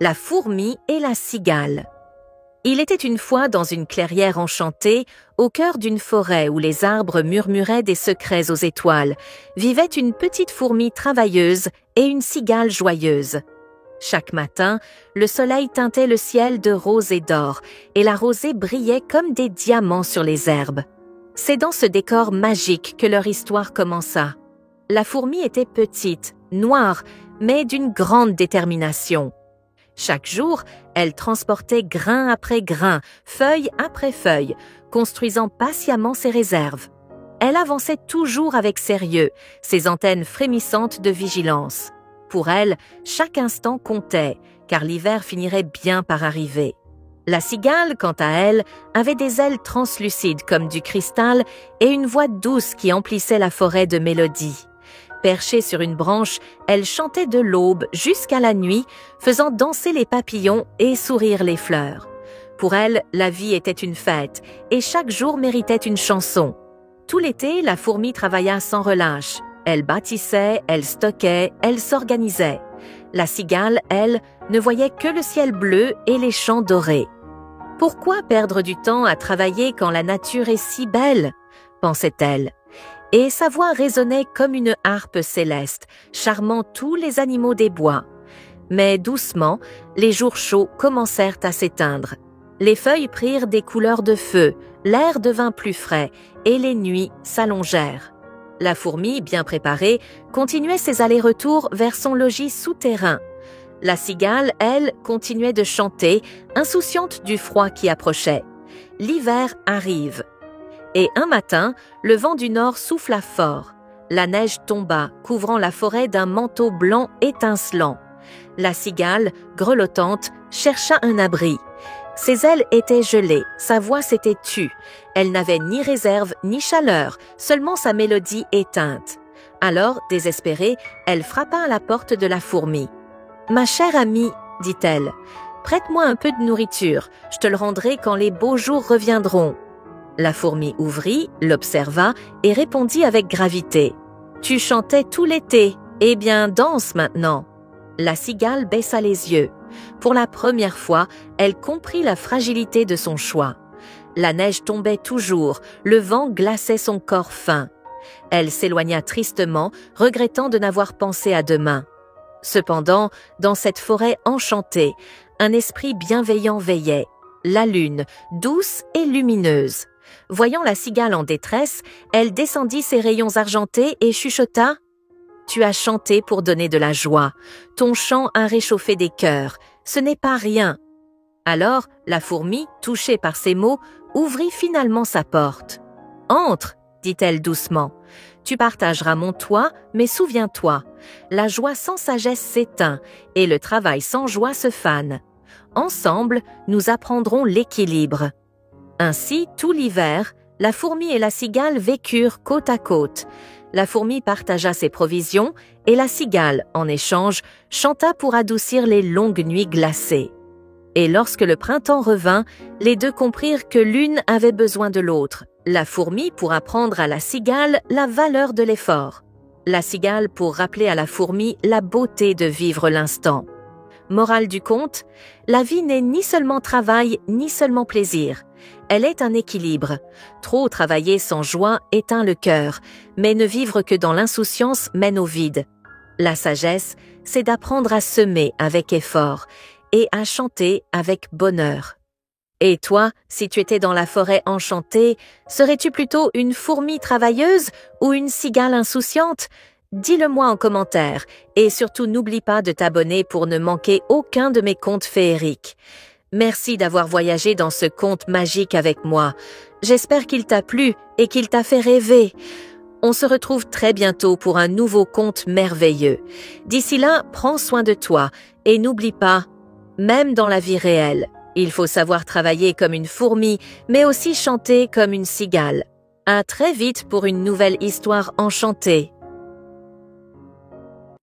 La fourmi et la cigale. Il était une fois dans une clairière enchantée, au cœur d'une forêt où les arbres murmuraient des secrets aux étoiles, vivait une petite fourmi travailleuse et une cigale joyeuse. Chaque matin, le soleil teintait le ciel de rose et d'or, et la rosée brillait comme des diamants sur les herbes. C'est dans ce décor magique que leur histoire commença. La fourmi était petite, noire, mais d'une grande détermination. Chaque jour, elle transportait grain après grain, feuille après feuille, construisant patiemment ses réserves. Elle avançait toujours avec sérieux, ses antennes frémissantes de vigilance. Pour elle, chaque instant comptait, car l'hiver finirait bien par arriver. La cigale, quant à elle, avait des ailes translucides comme du cristal et une voix douce qui emplissait la forêt de mélodies. Perchée sur une branche, elle chantait de l'aube jusqu'à la nuit, faisant danser les papillons et sourire les fleurs. Pour elle, la vie était une fête, et chaque jour méritait une chanson. Tout l'été, la fourmi travailla sans relâche. Elle bâtissait, elle stockait, elle s'organisait. La cigale, elle, ne voyait que le ciel bleu et les champs dorés. « Pourquoi perdre du temps à travailler quand la nature est si belle ?» pensait-elle. Et sa voix résonnait comme une harpe céleste, charmant tous les animaux des bois. Mais doucement, les jours chauds commencèrent à s'éteindre. Les feuilles prirent des couleurs de feu, l'air devint plus frais, et les nuits s'allongèrent. La fourmi, bien préparée, continuait ses allers-retours vers son logis souterrain. La cigale, elle, continuait de chanter, insouciante du froid qui approchait. L'hiver arrive. Et un matin, le vent du nord souffla fort. La neige tomba, couvrant la forêt d'un manteau blanc étincelant. La cigale, grelottante, chercha un abri. Ses ailes étaient gelées, sa voix s'était tue. Elle n'avait ni réserve ni chaleur, seulement sa mélodie éteinte. Alors, désespérée, elle frappa à la porte de la fourmi. « Ma chère amie, dit-elle, prête-moi un peu de nourriture, je te le rendrai quand les beaux jours reviendront. » La fourmi ouvrit, l'observa et répondit avec gravité. « Tu chantais tout l'été, eh bien danse maintenant. » La cigale baissa les yeux. Pour la première fois, elle comprit la fragilité de son choix. La neige tombait toujours, le vent glaçait son corps fin. Elle s'éloigna tristement, regrettant de n'avoir pensé à demain. Cependant, dans cette forêt enchantée, un esprit bienveillant veillait. La lune, douce et lumineuse. Voyant la cigale en détresse, elle descendit ses rayons argentés et chuchota « Tu as chanté pour donner de la joie. Ton chant a réchauffé des cœurs. Ce n'est pas rien. » Alors, la fourmi, touchée par ces mots, ouvrit finalement sa porte. « Entre, dit-elle doucement. Tu partageras mon toit, mais souviens-toi, la joie sans sagesse s'éteint et le travail sans joie se fane. Ensemble, nous apprendrons l'équilibre. » Ainsi, tout l'hiver, la fourmi et la cigale vécurent côte à côte. La fourmi partagea ses provisions et la cigale, en échange, chanta pour adoucir les longues nuits glacées. Et lorsque le printemps revint, les deux comprirent que l'une avait besoin de l'autre. La fourmi pour apprendre à la cigale la valeur de l'effort. La cigale pour rappeler à la fourmi la beauté de vivre l'instant. Morale du conte, la vie n'est ni seulement travail, ni seulement plaisir. Elle est un équilibre. Trop travailler sans joie éteint le cœur, mais ne vivre que dans l'insouciance mène au vide. La sagesse, c'est d'apprendre à semer avec effort et à chanter avec bonheur. Et toi, si tu étais dans la forêt enchantée, serais-tu plutôt une fourmi travailleuse ou une cigale insouciante ? Dis-le-moi en commentaire et surtout n'oublie pas de t'abonner pour ne manquer aucun de mes contes féeriques. Merci d'avoir voyagé dans ce conte magique avec moi. J'espère qu'il t'a plu et qu'il t'a fait rêver. On se retrouve très bientôt pour un nouveau conte merveilleux. D'ici là, prends soin de toi et n'oublie pas, même dans la vie réelle, il faut savoir travailler comme une fourmi, mais aussi chanter comme une cigale. À très vite pour une nouvelle histoire enchantée.